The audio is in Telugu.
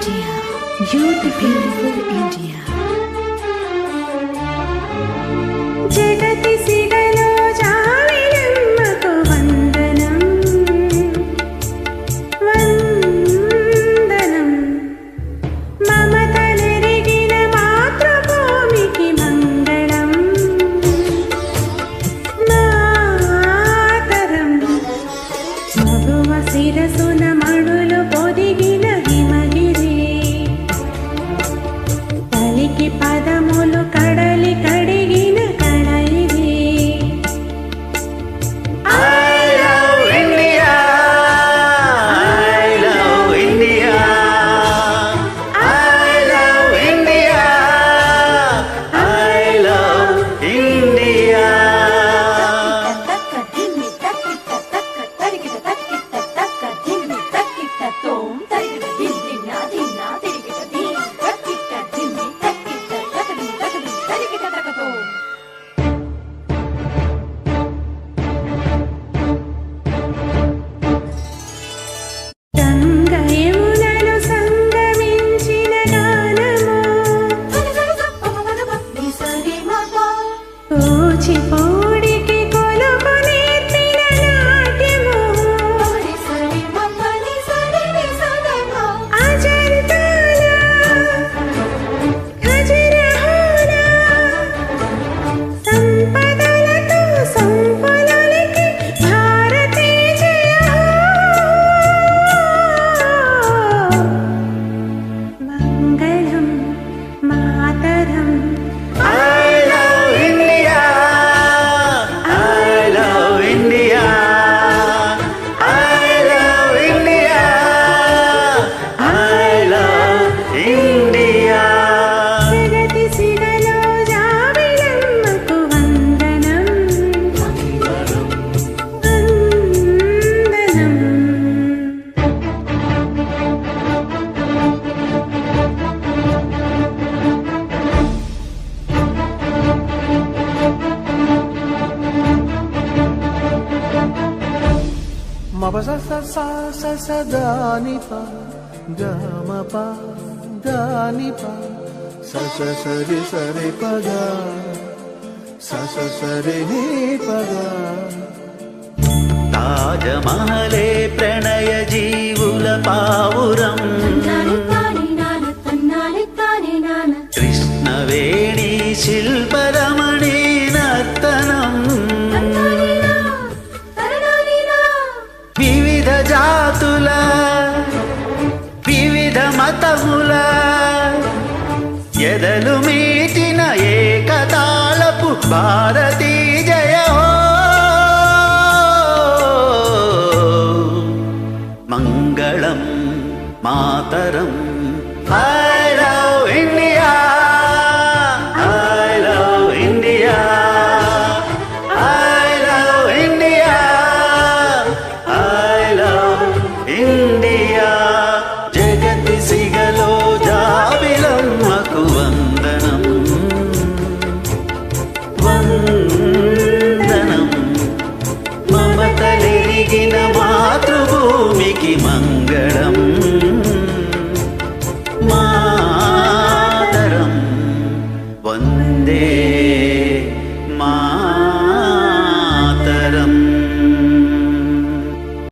India, beautiful India. జగతి సిగలో జావిలమ్మకు వందనం వందనం మమతలెరిగిన మాతృభూమికి మంగళం మాతరం మగువ శిరసున మణులు పొదిగిన హిమగిరి తలికి పదములు కడలి కడిగిన కడయిరి గంగయమునలు సంగమించిన గానము కూచిపూడికి కొలుపు నేర్పిన నాట్యము అజంతాల ఖజురహోల సంపదలతో సంపదలకి భారతీ జయ మంగళం మాతరం జగతి సిగలో జావిలమ్మకు వందనం వందనం మప స స స స స దాని ప గ మ ప దాని ప స స స రి స రి ప గ స స స రి ని ప గ తాజమహలే ప్రణయ జీవుల పావురం కృష్ణవేణి శిల్పరమణి నర్తనం వివిధ జాతుల వివిధ మతముల ఎదలు మీటిన ఏకతాళపు భారతీ జయ హో మంగళం మాతరం I love India I love India I love India I love India జగతి సిగలో జాబిలమ్మకు వందనం వందనం మమతలెరిగిన మాతృభూమికి మంగళం మాతరం వందే